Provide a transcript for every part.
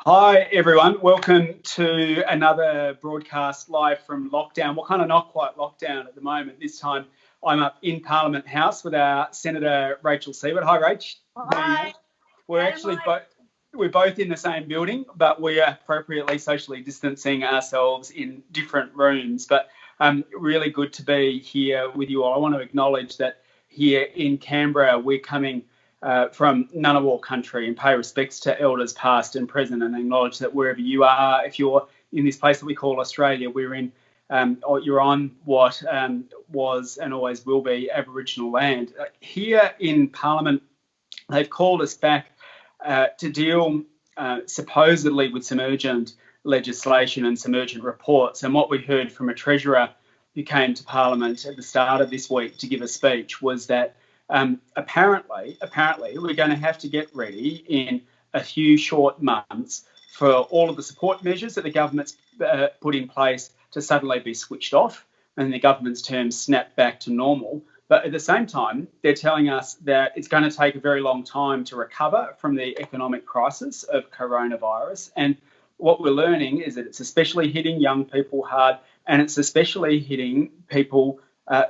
Hi everyone, welcome to another broadcast live from lockdown. Well, kind of not quite lockdown at the moment. This time I'm up in Parliament House with our Senator Rachel Siewert. Hi Rach. Hi. We're both in the same building, but we are appropriately socially distancing ourselves in different rooms. But really good to be here with you all. I want to acknowledge that here in Canberra we're coming from Ngunnawal country and pay respects to elders past and present, and acknowledge that wherever you are, if you're in this place that we call Australia, we're in, or you're on what was and always will be Aboriginal land. Here in Parliament, they've called us back to deal supposedly with some urgent legislation and some urgent reports. And what we heard from a Treasurer who came to Parliament at the start of this week to give a speech was that apparently, we're going to have to get ready in a few short months for all of the support measures that the government's put in place to suddenly be switched off, and in the government's terms, snap back to normal. But at the same time, they're telling us that it's going to take a very long time to recover from the economic crisis of coronavirus. And what we're learning is that it's especially hitting young people hard, and it's especially hitting people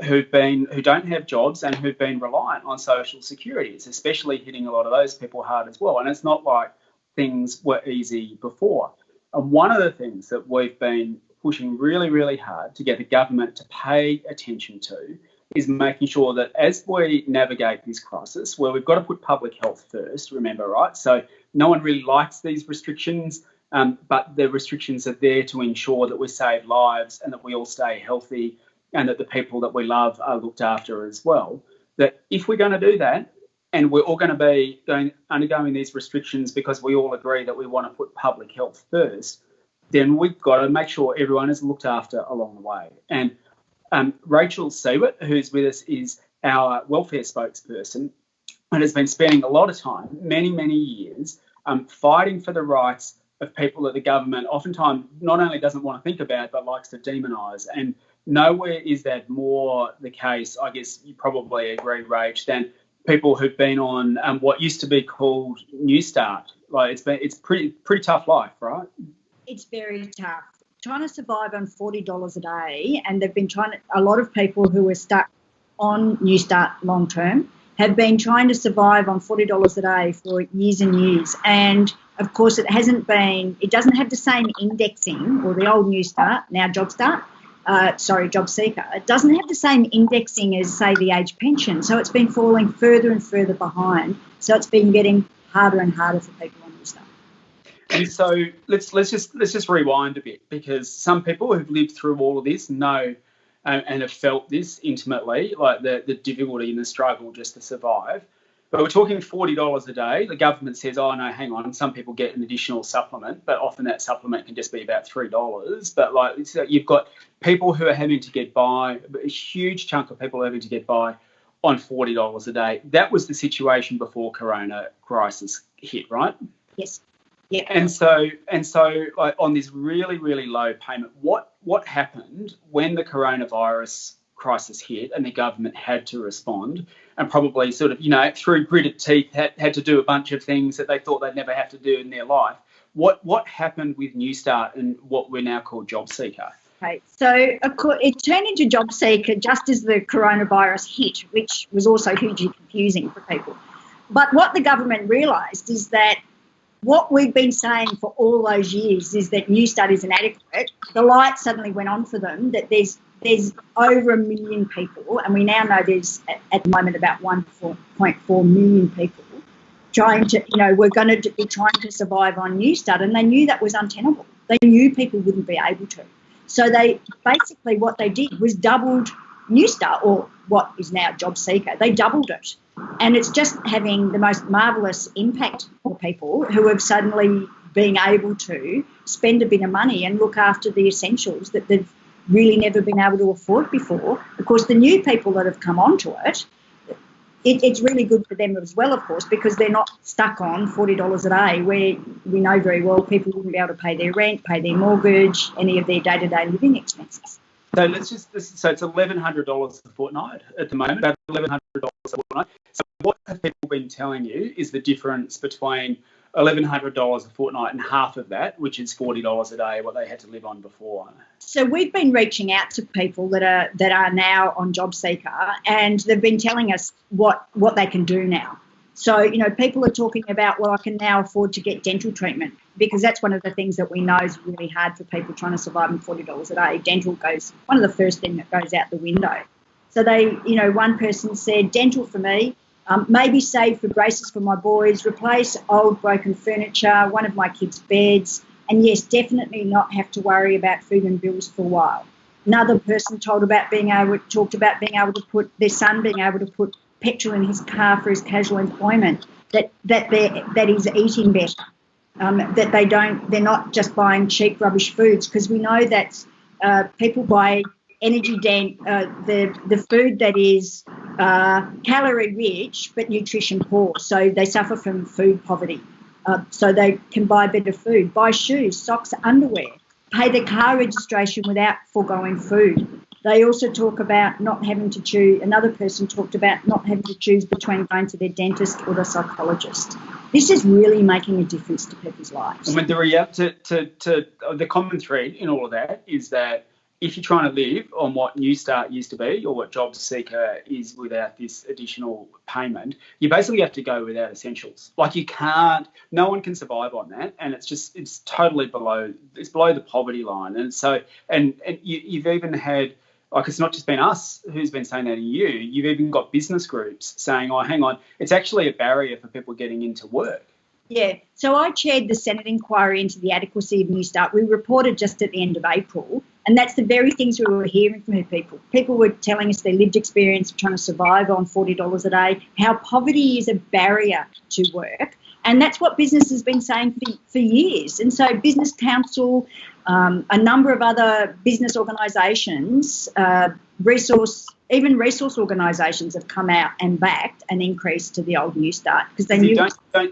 who don't have jobs and who've been reliant on social security. It's especially hitting a lot of those people hard as well. And it's not like things were easy before. And one of the things that we've been pushing really, really hard to get the government to pay attention to is making sure that as we navigate this crisis, where we've got to put public health first, remember, right? So no one really likes these restrictions, but the restrictions are there to ensure that we save lives and that we all stay healthy, and that the people that we love are looked after as well. That if we're going to do that, and we're all going to be undergoing these restrictions because we all agree that we want to put public health first, then we've got to make sure everyone is looked after along the way. And Rachel Siewert, who's with us, is our welfare spokesperson and has been spending a lot of time, many, many years, fighting for the rights of people that the government oftentimes not only doesn't want to think about, but likes to demonise. And nowhere is that more the case, I guess you probably agree, Rach, than people who've been on what used to be called Newstart. Like it's pretty tough life, right? It's very tough. Trying to survive on $40 a day, and they've been a lot of people who are stuck on Newstart long term have been trying to survive on $40 a day for years and years. And of course it doesn't have the same indexing, or the old Newstart, now JobSeeker. It doesn't have the same indexing as, say, the age pension. So it's been falling further and further behind. So it's been getting harder and harder for people on this stuff. And so let's just rewind a bit, because some people who've lived through all of this know and have felt this intimately, like the difficulty and the struggle just to survive. But we're talking $40 a day. The government says, oh, no, hang on, some people get an additional supplement, but often that supplement can just be about $3. But so you've got people who are having to get by, a huge chunk of people having to get by on $40 a day. That was the situation before Corona crisis hit, right? Yes. Yeah. And so like, on this really, really low payment, what happened when the coronavirus crisis hit and the government had to respond and probably sort of, through gritted teeth had to do a bunch of things that they thought they'd never have to do in their life? What happened with Newstart and what we now call JobSeeker? Okay, so it turned into JobSeeker just as the coronavirus hit, which was also hugely confusing for people. But what the government realised is that what we've been saying for all those years is that Newstart is inadequate. The light suddenly went on for them that there's over 1 million people, and we now know there's at the moment about 1.4 million people we're going to be trying to survive on Newstart, and they knew that was untenable. They knew people wouldn't be able to. So what they did was doubled Newstart, or what is now JobSeeker. They doubled it. And it's just having the most marvellous impact for people who have suddenly been able to spend a bit of money and look after the essentials that they've really never been able to afford before. Of course, the new people that have come onto it's really good for them as well, of course, because they're not stuck on $40 a day, where we know very well people wouldn't be able to pay their rent, pay their mortgage, any of their day-to-day living expenses. So so it's $1,100 a fortnight at the moment, about $1,100 a fortnight. So what have people been telling you is the difference between $1,100 a fortnight, and half of that, which is $40 a day, what they had to live on before. So we've been reaching out to people that are now on JobSeeker, and they've been telling us what they can do now. So, you know, people are talking about, well, I can now afford to get dental treatment, because that's one of the things that we know is really hard for people trying to survive on $40 a day. Dental goes, one of the first things that goes out the window. So they, you know, one person said, dental for me, maybe save for braces for my boys, replace old broken furniture, one of my kids' beds, and yes, definitely not have to worry about food and bills for a while. Another person talked about being able to put their son being able to put petrol in his car for his casual employment, that he's eating better, that they're not just buying cheap rubbish foods, because we know that people buy energy the food that is calorie rich but nutrition poor, so they suffer from food poverty. So they can buy better food, buy shoes, socks, underwear, pay their car registration without foregoing food. They also talk about not having to choose. Another person talked about not having to choose between going to their dentist or their psychologist. This is really making a difference to people's lives. And when the common thread in all of that is that if you're trying to live on what Newstart used to be, or what JobSeeker is without this additional payment, you basically have to go without essentials. Like, you can't, no one can survive on that, and it's totally below the poverty line. And so, and you've even had, like, it's not just been us who's been saying that to you. You've even got business groups saying, oh, hang on, it's actually a barrier for people getting into work. Yeah, so I chaired the Senate inquiry into the adequacy of Newstart. We reported just at the end of April, and that's the very things we were hearing from people. People were telling us their lived experience of trying to survive on $40 a day, how poverty is a barrier to work, and that's what business has been saying for years. And so Business Council, a number of other business organisations, resource organisations have come out and backed an increase to the old Newstart, because they knew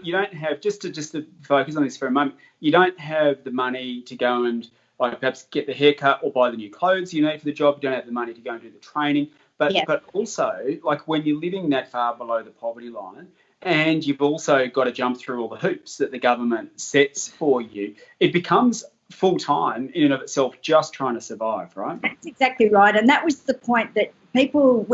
you don't have, just to focus on this for a moment, you don't have the money to go and, like, perhaps get the haircut or buy the new clothes you need for the job. You don't have the money to go and do the training, but also, like, when you're living that far below the poverty line, and you've also got to jump through all the hoops that the government sets for you, it becomes full-time in and of itself, just trying to survive, right? That's exactly right. And that was the point that people,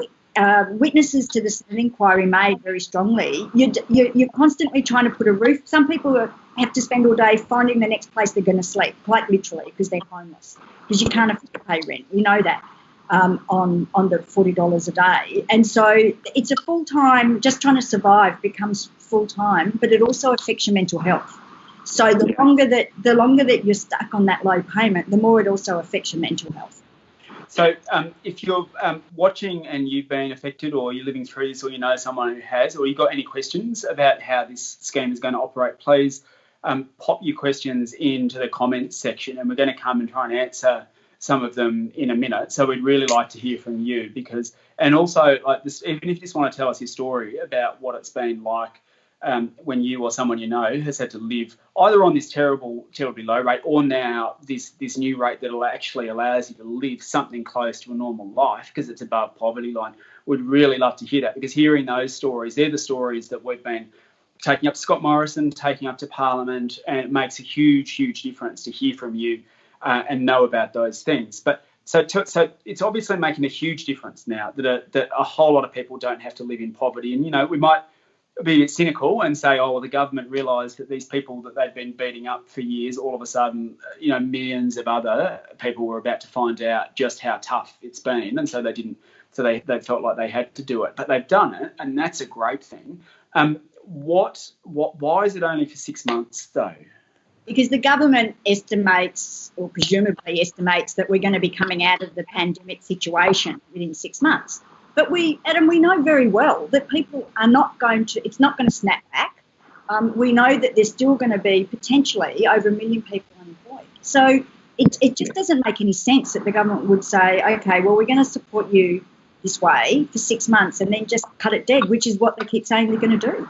witnesses to the Senate inquiry, made very strongly. You're constantly trying to put a roof. Some people have to spend all day finding the next place they're going to sleep, quite literally, because they're homeless, because you can't afford to pay rent. We know that. On the $40 a day. And so it's a full-time, just trying to survive becomes full-time, but it also affects your mental health. So the longer that you're stuck on that low payment, the more it also affects your mental health. So if you're watching and you've been affected, or you're living through this, or you know someone who has, or you've got any questions about how this scheme is going to operate, please pop your questions into the comments section, and we're going to come and try and answer some of them in a minute. So we'd really like to hear from you, because, and also, like this, even if you just want to tell us your story about what it's been like when you or someone you know has had to live either on this terribly low rate, or now this new rate that actually allows you to live something close to a normal life because it's above poverty line. We'd really love to hear that, because hearing those stories, they're the stories that we've been taking up to Scott Morrison, taking up to Parliament, and it makes a huge, huge difference to hear from you and know about those things. But so it's obviously making a huge difference now that a whole lot of people don't have to live in poverty. And, you know, we might be a bit cynical and say, oh, well, the government realised that these people that they've been beating up for years, all of a sudden, you know, millions of other people were about to find out just how tough it's been, and so they didn't. So they felt like they had to do it, but they've done it, and that's a great thing. Why is it only for 6 months though? Because the government estimates, or presumably estimates, that we're going to be coming out of the pandemic situation within 6 months. But we know very well that people are not going to, it's not going to snap back. We know that there's still going to be potentially over 1 million people unemployed. So it just doesn't make any sense that the government would say, okay, well, we're going to support you this way for 6 months and then just cut it dead, which is what they keep saying they're going to do.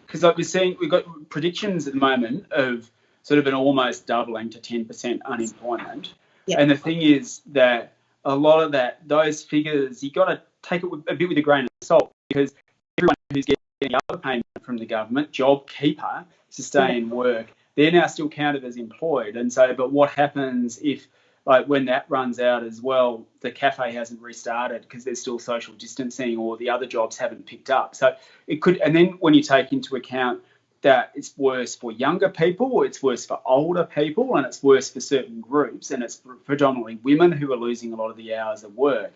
Because like we've got predictions at the moment of sort of an almost doubling to 10% unemployment. Yep. And the thing is that a lot of those figures, you got to take it a bit with a grain of salt, because everyone who's getting getting other payment from the government, JobKeeper, to stay in work, they're now still counted as employed. And so, but what happens if, like, when that runs out as well, the cafe hasn't restarted because there's still social distancing, or the other jobs haven't picked up. So it could, and then when you take into account that it's worse for younger people, it's worse for older people, and it's worse for certain groups, and it's predominantly women who are losing a lot of the hours of work.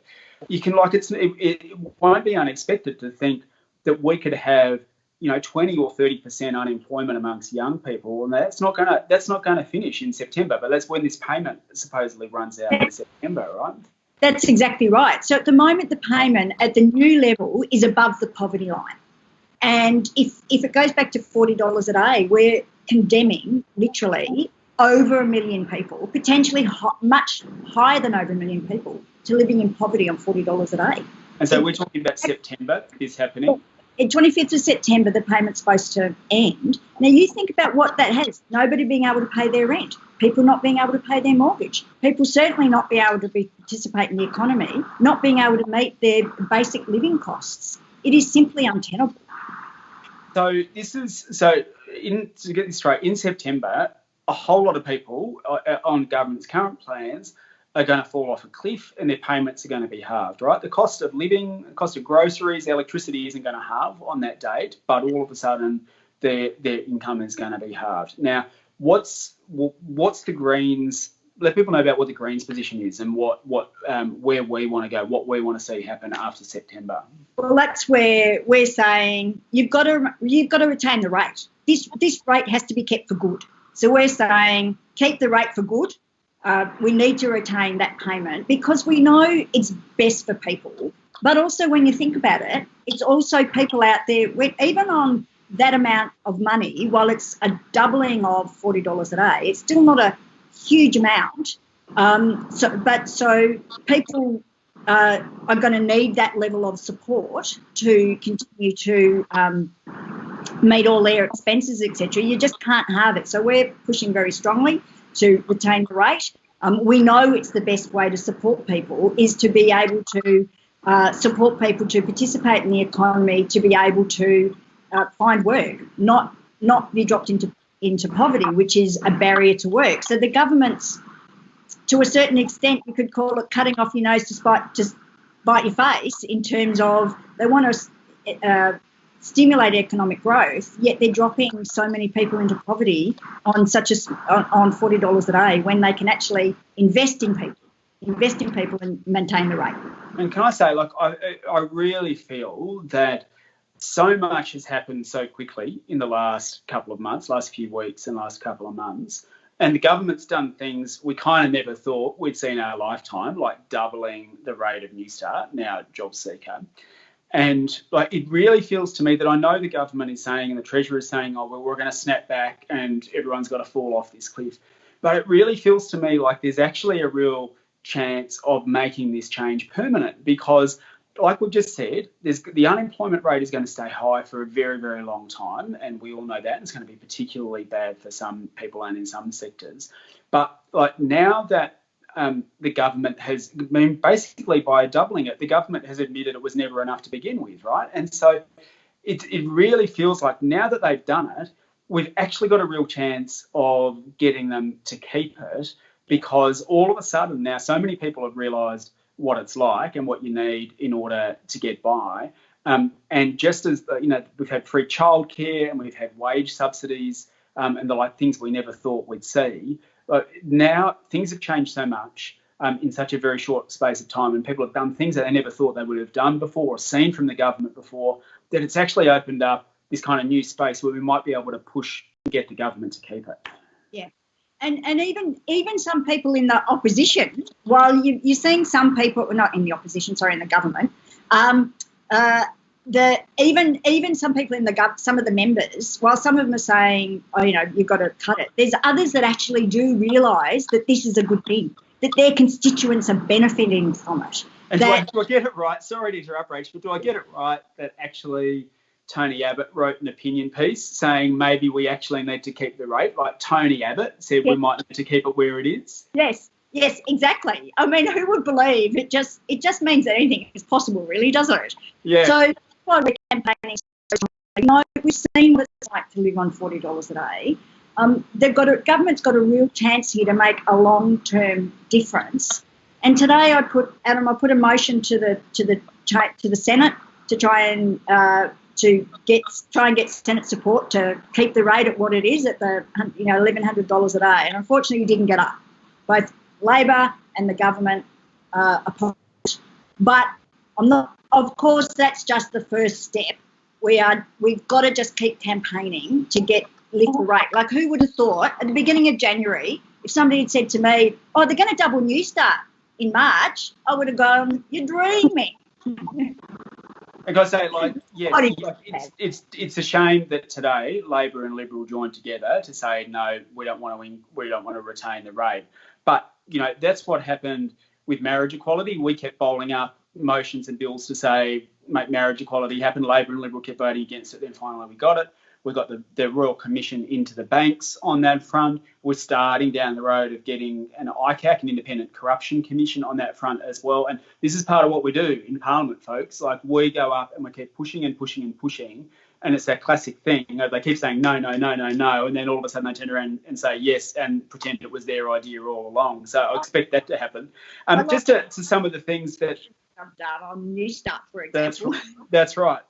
You can, like, it won't be unexpected to think that we could have, 20 or 30% unemployment amongst young people, and that's not going to finish in September. But that's when this payment supposedly runs out in September, right? That's exactly right. So at the moment, the payment at the new level is above the poverty line. And if it goes back to $40 a day, we're condemning literally over 1 million people, potentially much higher than over 1 million people, to living in poverty on $40 a day. And so we're talking about September, this happening? On 25th of September, the payment's supposed to end. Now, you think about what that has. Nobody being able to pay their rent, people not being able to pay their mortgage, people certainly not being able to participate in the economy, not being able to meet their basic living costs. It is simply untenable. So to get this straight, in September, a whole lot of people on government's current plans are going to fall off a cliff, and their payments are going to be halved, right? The cost of living, the cost of groceries, electricity isn't going to halve on that date, but all of a sudden their income is going to be halved. Now, what's the Greens? Let people know about what the Greens' position is and where we want to go, what we want to see happen after September. Well, that's where we're saying you've got to retain the rate. This rate has to be kept for good. So we're saying keep the rate for good. We need to retain that payment because we know it's best for people. But also, when you think about it, it's also people out there, even on that amount of money, while it's a doubling of $40 a day, it's still not a huge amount. So people are going to need that level of support to continue to meet all their expenses, etc. You just can't have it. So we're pushing very strongly to retain the rate. We know it's the best way to support people is to be able to support people to participate in the economy, to be able to find work, not be dropped into poverty, which is a barrier to work. So the government's, to a certain extent, you could call it cutting off your nose to spite your face, in terms of they want to stimulate economic growth, yet they're dropping so many people into poverty on on $40 a day, when they can actually invest in people and maintain the rate. And can I say, like, I really feel that so much has happened so quickly in the last couple of months, last few weeks and last couple of months. And the government's done things we kind of never thought we'd see in our lifetime, like doubling the rate of Newstart, now JobSeeker. And like, it really feels to me that I know the government is saying, and the Treasurer is saying, oh, well, we're going to snap back and everyone's got to fall off this cliff. But it really feels to me like there's actually a real chance of making this change permanent, because like we've just said, the unemployment rate is going to stay high for a very, very long time, and we all know that. It's going to be particularly bad for some people and in some sectors. But like, now that the government has, basically by doubling it, the government has admitted it was never enough to begin with, right? And so it really feels like now that they've done it, we've actually got a real chance of getting them to keep it, because all of a sudden now so many people have realised what it's like and what you need in order to get by. And just as, we've had free childcare and we've had wage subsidies and the like things we never thought we'd see. Now things have changed so much in such a very short space of time, and people have done things that they never thought they would have done before or seen from the government before, that it's actually opened up this kind of new space where we might be able to push to get the government to keep it. Yeah. And even some people in the opposition, while you're seeing some people, not in the opposition, sorry, in the government, even some people in some of the members, while some of them are saying, oh, you've got to cut it, there's others that actually do realise that this is a good thing, that their constituents are benefiting from it. And do I get it right? Sorry to interrupt, Rach, but do I get it right that actually Tony Abbott wrote an opinion piece saying maybe we actually need to keep the rate? Like Tony Abbott said, we might need to keep it where it is. Yes, exactly. I mean, who would believe it? Just means that anything is possible, really, doesn't it? Yeah. So that's why we're campaigning You know, we've seen what it's like to live on $40 a day. Government's got a real chance here to make a long-term difference. And today I put a motion to the Senate to try and get Senate support to keep the rate at what it is at the $1,100 a day. And unfortunately, it didn't get up. Both Labor and the government opposed. But I'm not. Of course, that's just the first step. We've got to just keep campaigning to lift the rate. Like, who would have thought at the beginning of January, if somebody had said to me, "Oh, they're going to double Newstart in March," I would have gone, "You're dreaming." I got to say, it's a shame that today Labor and Liberal joined together to say no, we don't want to retain the rate. But that's what happened with marriage equality. We kept bowling up motions and bills to say make marriage equality happen. Labor and Liberal kept voting against it. Then finally we got it. We got the Royal Commission into the banks on that front. We're starting down the road of getting an ICAC, an Independent Corruption Commission, on that front as well. And this is part of what we do in Parliament, folks. Like, we go up and we keep pushing and pushing and pushing. And it's that classic thing. They keep saying no, no, no, no, no. And then all of a sudden they turn around and say yes and pretend it was their idea all along. So I expect that to happen. Just to some of the things that I've done on Newstart, for example. That's right.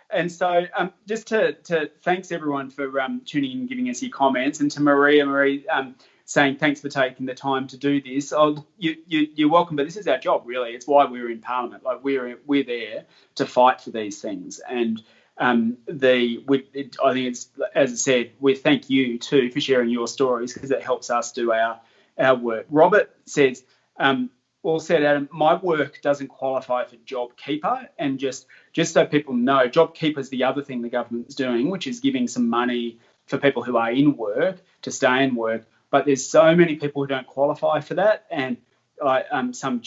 And so just to thanks everyone for tuning in and giving us your comments, and to Marie saying thanks for taking the time to do this. You're welcome, but this is our job, really. It's why we're in Parliament. Like, we're there to fight for these things. And I think it's, as I said, we thank you too for sharing your stories, because it helps us do our work. Robert says, well said, Adam. My work doesn't qualify for JobKeeper, and just so people know, JobKeeper is the other thing the government's doing, which is giving some money for people who are in work to stay in work. But there's so many people who don't qualify for that, and some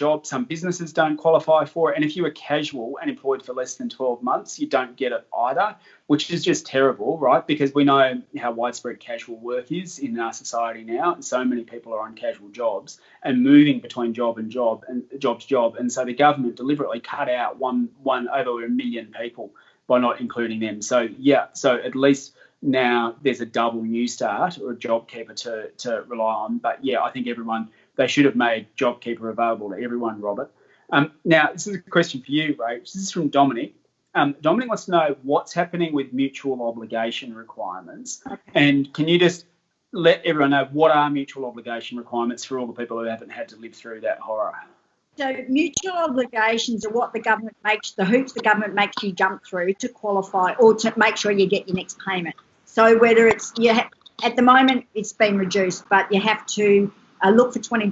businesses don't qualify for it. And if you were casual and employed for less than 12 months, you don't get it either, which is just terrible, right? Because we know how widespread casual work is in our society now. And so many people are on casual jobs and moving between job to job. And so the government deliberately cut out one over 1 million people by not including them. So at least now there's a double Newstart or a JobKeeper to rely on. But I think they should have made JobKeeper available to everyone, Robert. Now, this is a question for you, Rach. This is from Dominic. Dominic wants to know what's happening with mutual obligation requirements. Okay. And can you just let everyone know what are mutual obligation requirements for all the people who haven't had to live through that horror? So mutual obligations are what the hoops the government makes you jump through to qualify or to make sure you get your next payment. So whether it's at the moment it's been reduced, but you have to look for 20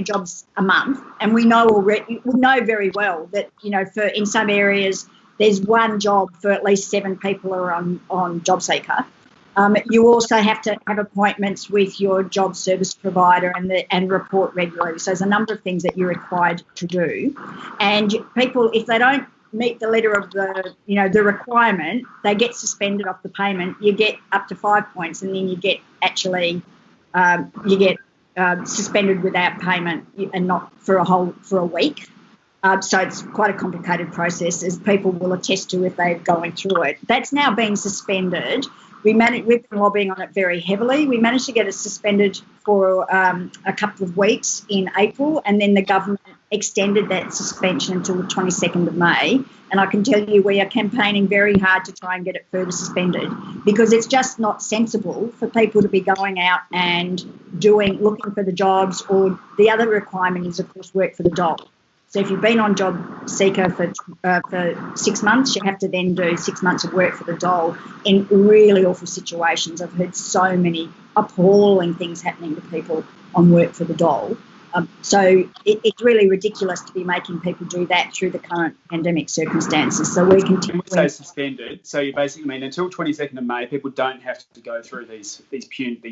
jobs a month, and we know very well that in some areas there's one job for at least 7 people are on JobSeeker. You also have to have appointments with your job service provider and report regularly. So there's a number of things that you're required to do, and people, if they don't meet the letter of the requirement, they get suspended off the payment. You get up to 5 points, and then you get suspended without payment, and not for a week. So it's quite a complicated process, as people will attest to if they're going through it. That's now being suspended. We've been lobbying on it very heavily. We managed to get it suspended for a couple of weeks in April, and then the government extended that suspension until the 22nd of May. And I can tell you we are campaigning very hard to try and get it further suspended, because it's just not sensible for people to be going out and looking for the jobs, or the other requirement is, of course, work for the dole. So if you've been on JobSeeker for 6 months, you have to then do 6 months of work for the dole in really awful situations. I've heard so many appalling things happening to people on work for the dole. So it's really ridiculous to be making people do that through the current pandemic circumstances. So we continue. So suspended. So you basically mean until 22nd of May, people don't have to go through these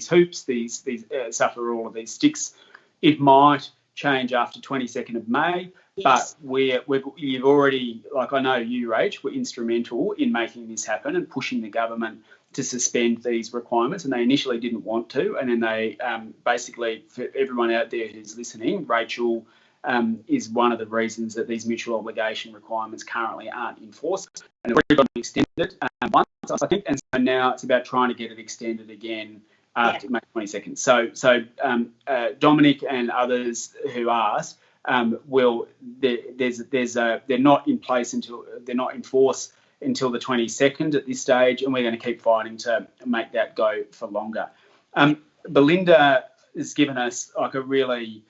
hoops, these suffer all of these sticks. It might change after 22nd of May. Yes. But you've already, like I know you, Rach, were instrumental in making this happen and pushing the government to suspend these requirements, and they initially didn't want to, and then they basically, for everyone out there who's listening, Rachel is one of the reasons that these mutual obligation requirements currently aren't enforced. And it's already got extended once, I think, and so now it's about trying to get it extended again after May 22nd. So Dominic and others who asked they're not in place until they're not in force until the 22nd at this stage, and we're going to keep fighting to make that go for longer. Belinda has given us like a really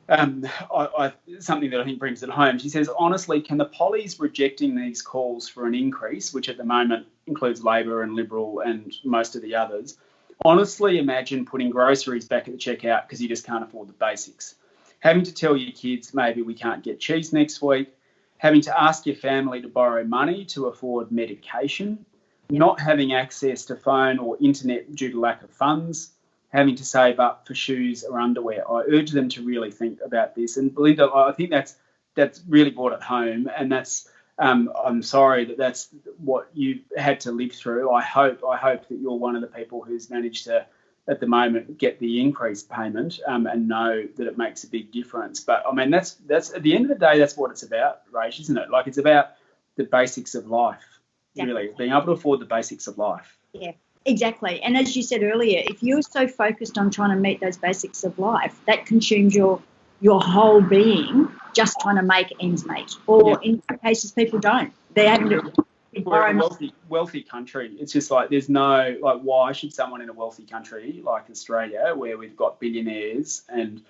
something that I think brings it home. She says, honestly, can the pollies rejecting these calls for an increase, which at the moment includes Labor and Liberal and most of the others, honestly imagine putting groceries back at the checkout because you just can't afford the basics? Having to tell your kids maybe we can't get cheese next week, having to ask your family to borrow money to afford medication, not having access to phone or internet due to lack of funds, having to save up for shoes or underwear. I urge them to really think about this. And Belinda, I think that's really brought it home, and that's I'm sorry that that's what you had to live through. I hope that you're one of the people who's managed to, at the moment, get the increased payment and know that it makes a big difference. But I mean, that's at the end of the day, that's what it's about, Rach, isn't it? Like, it's about the basics of life, really, being able to afford the basics of life. Yeah. Exactly. And as you said earlier, if you're so focused on trying to meet those basics of life, that consumes your whole being just trying to make ends meet. Or in some cases, people don't. They're having to borrow. We're a wealthy country. It's just like there's no, like, why should someone in a wealthy country like Australia, where we've got billionaires and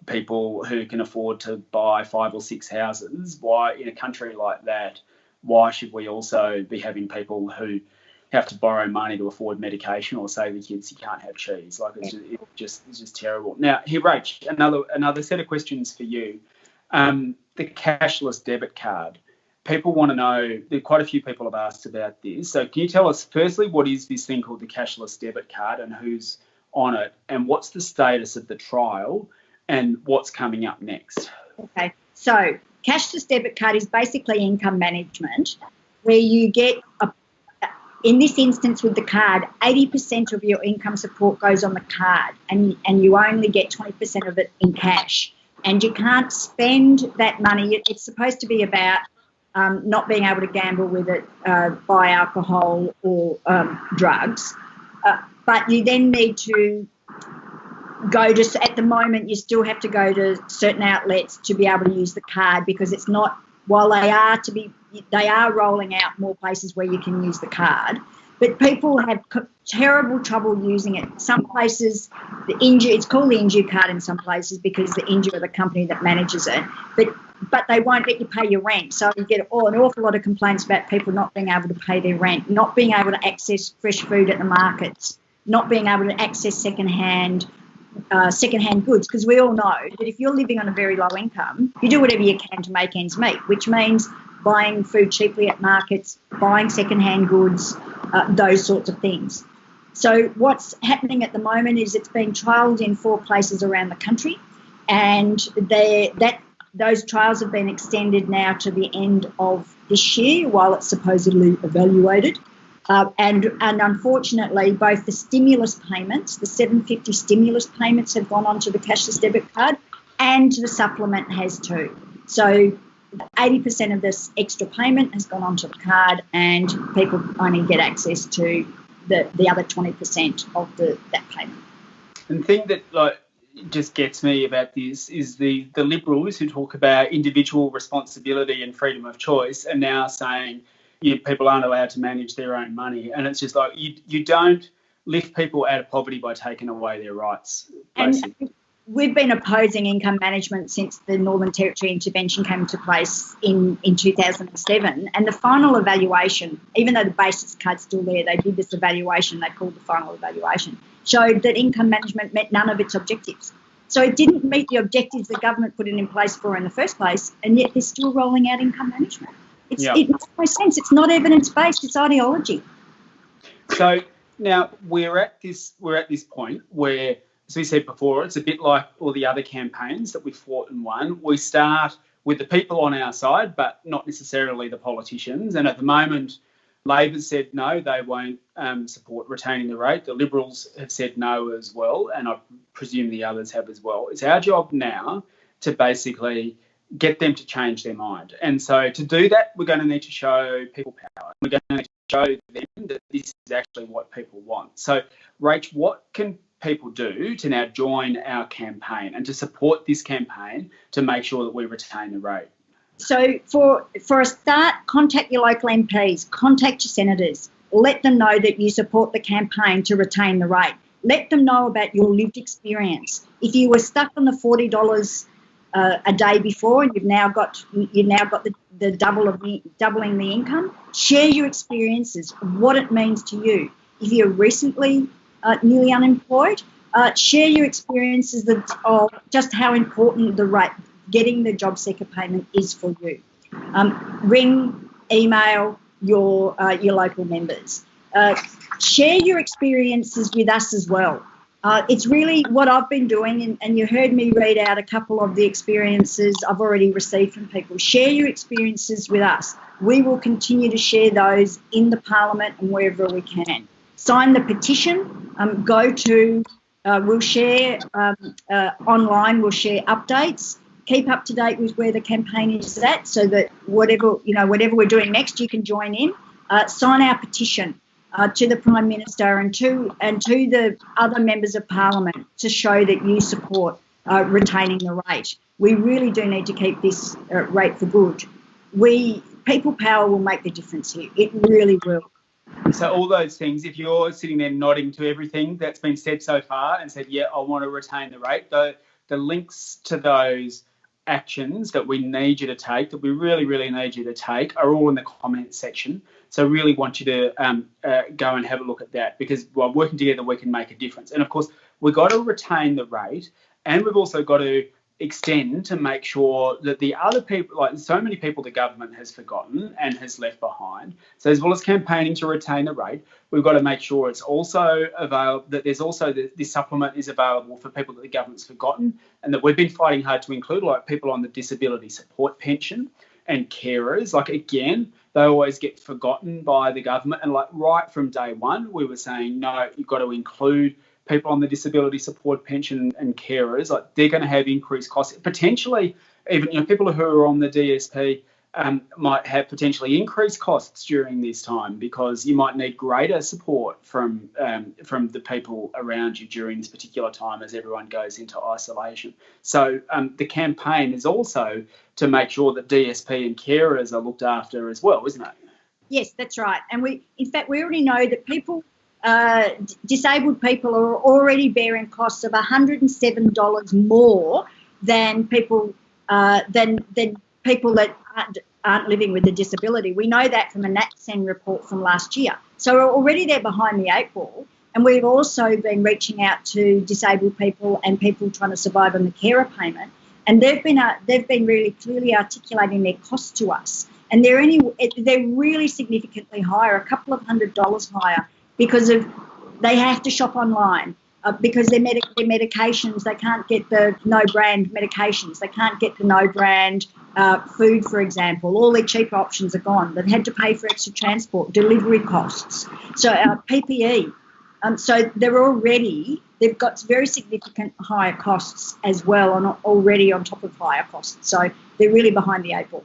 people who can afford to buy 5 or 6 houses, why in a country like that, why should we also be having people who have to borrow money to afford medication or say to the kids you can't have cheese? Like, it's just terrible. Now, here, Rach, another set of questions for you. The cashless debit card. People want to know, quite a few people have asked about this. So can you tell us, firstly, what is this thing called the cashless debit card and who's on it, and what's the status of the trial and what's coming up next? Okay, so cashless debit card is basically income management, where you get in this instance with the card, 80% of your income support goes on the card, and you only get 20% of it in cash. And you can't spend that money. It's supposed to be about not being able to gamble with it, buy alcohol or drugs. But you then need to go to, at the moment, you still have to go to certain outlets to be able to use the card, because it's not, while they are rolling out more places where you can use the card, but people have terrible trouble using it. Some places, it's called the Inju card in some places because the Inju are the company that manages it, but they won't let you pay your rent. So you get an awful lot of complaints about people not being able to pay their rent, not being able to access fresh food at the markets, not being able to access secondhand goods, because we all know that if you're living on a very low income, you do whatever you can to make ends meet, which means buying food cheaply at markets, buying secondhand goods, those sorts of things. So what's happening at the moment is it's being trialled in 4 places around the country, and those trials have been extended now to the end of this year while it's supposedly evaluated. And unfortunately, both the stimulus payments, the $750 stimulus payments, have gone onto the cashless debit card, and the supplement has too. So 80% of this extra payment has gone onto the card, and people only get access to the other 20% of that payment. And the thing that just gets me about this is the Liberals who talk about individual responsibility and freedom of choice are now saying people aren't allowed to manage their own money. And it's just like you don't lift people out of poverty by taking away their rights, basically. And we've been opposing income management since the Northern Territory intervention came into place in 2007. And the final evaluation, even though the basis card's still there, they did this evaluation, they called the final evaluation, showed that income management met none of its objectives. So it didn't meet the objectives the government put it in place for in the first place, and yet they're still rolling out income management. It makes no sense. It's not evidence-based, it's ideology. So now we're at this point where, as we said before, it's a bit like all the other campaigns that we fought and won. We start with the people on our side, but not necessarily the politicians. And at the moment, Labor said no, they won't support retaining the rate. The Liberals have said no as well, and I presume the others have as well. It's our job now to basically get them to change their mind. And so to do that, we're going to need to show people power. We're going to need to show them that this is actually what people want. So, Rach, what can people do to now join our campaign and to support this campaign to make sure that we retain the rate? So for a start, contact your local MPs, contact your senators, let them know that you support the campaign to retain the rate. Let them know about your lived experience. If you were stuck on the $40 a day before and you've now got the doubling the income, share your experiences, what it means to you. If you're recently newly unemployed, share your experiences of just how important the rate, getting the JobSeeker payment is for you. Ring, email your local members. Share your experiences with us as well. It's really what I've been doing, and you heard me read out a couple of the experiences I've already received from people. Share your experiences with us. We will continue to share those in the Parliament and wherever we can. Sign the petition. We'll share online. We'll share updates. Keep up to date with where the campaign is at, so that whatever we're doing next, you can join in. Sign our petition to the Prime Minister and to the other members of Parliament to show that you support retaining the rate. We really do need to keep this rate for good. People power will make the difference here. It really will. So all those things, if you're sitting there nodding to everything that's been said so far and said, yeah, I want to retain the rate, the links to those actions that we need you to take, that we really, really need you to take, are all in the comments section. So really want you to go and have a look at that, because while working together, we can make a difference. And of course, we've got to retain the rate, and we've also got to extend to make sure that the other people, like so many people the government has forgotten and has left behind. So as well as campaigning to retain the rate, we've got to make sure it's also available, that there's also this supplement is available for people that the government's forgotten, and that we've been fighting hard to include, like people on the disability support pension and carers. Like, again, they always get forgotten by the government. And like right from day one, we were saying, no, you've got to include people on the disability support pension and carers. Like, they're going to have increased costs. Potentially, even people who are on the DSP might have potentially increased costs during this time, because you might need greater support from the people around you during this particular time as everyone goes into isolation. So the campaign is also to make sure that DSP and carers are looked after as well, isn't it? Yes, that's right. And we already know that disabled people are already bearing costs of $107 more than people that aren't living with a disability. We know that from a NatSen report from last year. So we're already there behind the eight ball, and we've also been reaching out to disabled people and people trying to survive on the carer payment, and they've been really clearly articulating their costs to us, and they're really significantly higher, a couple of $100 higher, because they have to shop online. Because their medications, they can't get the no-brand medications. They can't get the no-brand food, for example. All their cheaper options are gone. They've had to pay for extra transport, delivery costs, so PPE. So they've got very significant higher costs as well, already on top of higher costs. So they're really behind the eight ball.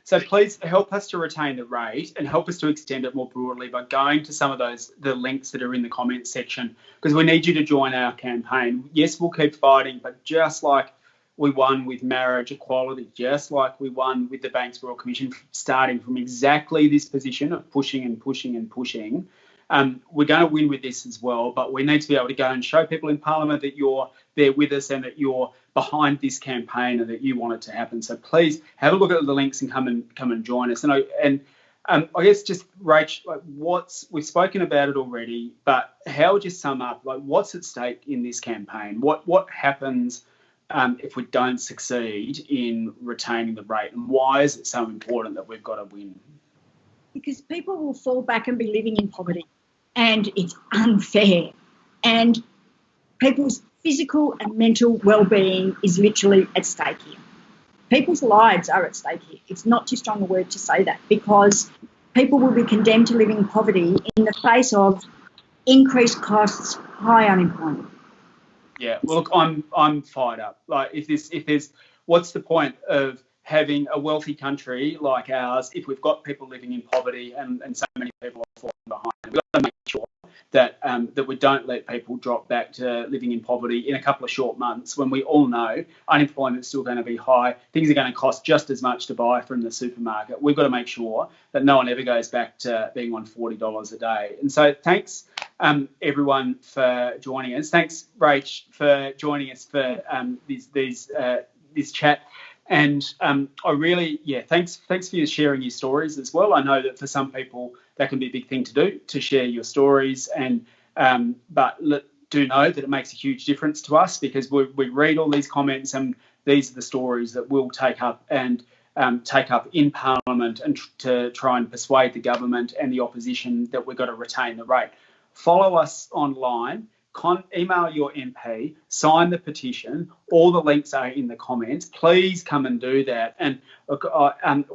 So please help us to retain the rate and help us to extend it more broadly by going to some of the links that are in the comments section, because we need you to join our campaign. Yes, we'll keep fighting, but just like we won with marriage equality, just like we won with the Banks Royal Commission, starting from exactly this position of pushing and pushing and pushing, we're going to win with this as well. But we need to be able to go and show people in Parliament that you're there with us and that you're behind this campaign and that you want it to happen. So please have a look at the links and come and join us. And I guess just Rach, like we've spoken about it already, but how would you sum up, like, what's at stake in this campaign? What happens if we don't succeed in retaining the rate, and why is it so important that we've got to win? Because people will fall back and be living in poverty, and it's unfair, and people's physical and mental well-being is literally at stake here. People's lives are at stake here. It's not too strong a word to say that, because people will be condemned to living in poverty in the face of increased costs, high unemployment. Yeah, well, look, I'm fired up. Like, if there's what's the point of having a wealthy country like ours if we've got people living in poverty and so many people are falling behind? We've got to make sure that that we don't let people drop back to living in poverty in a couple of short months when we all know unemployment's still going to be high, things are going to cost just as much to buy from the supermarket. We've got to make sure that no one ever goes back to being on $40 a day. And so thanks everyone for joining us. Thanks, Rach, for joining us for this chat. And I really, thanks for sharing your stories as well. I know that for some people that can be a big thing to do, to share your stories. And but do know that it makes a huge difference to us, because we read all these comments, and these are the stories that we'll take up in Parliament and to try and persuade the government and the opposition that we've got to retain the rate. Follow us online. Email your MP, sign the petition. All the links are in the comments. Please come and do that. And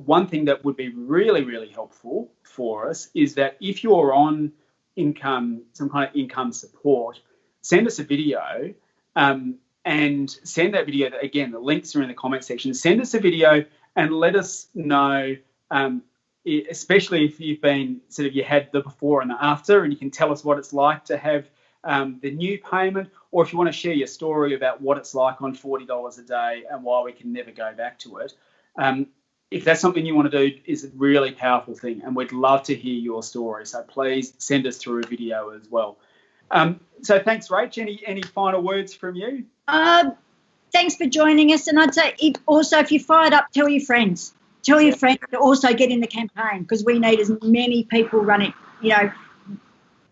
one thing that would be really, really helpful for us is that if you're on some kind of income support, send us a video and send that video. Again, the links are in the comment section. Send us a video and let us know, especially if you've been you had the before and the after, and you can tell us what it's like to have the new payment, or if you want to share your story about what it's like on $40 a day and why we can never go back to it. If that's something you want to do, is a really powerful thing, and we'd love to hear your story. So please send us through a video as well. So thanks, Rach. Any final words from you? Thanks for joining us. And I'd say if you're fired up, tell your friends. Tell your friends to also get in the campaign, because we need as many people running,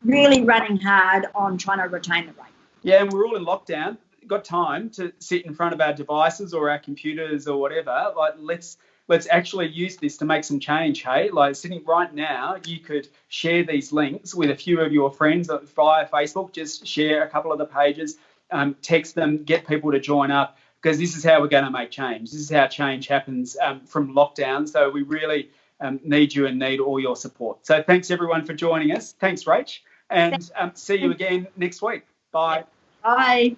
really running hard on trying to retain the rate. Yeah, and we're all in lockdown. Got time to sit in front of our devices or our computers or whatever. Let's actually use this to make some change, hey? Sitting right now, you could share these links with a few of your friends via Facebook. Just share a couple of the pages, text them, get people to join up, because this is how we're going to make change. This is how change happens from lockdown. So we really need you and need all your support. So thanks, everyone, for joining us. Thanks, Rach. And see you again next week. Bye. Bye.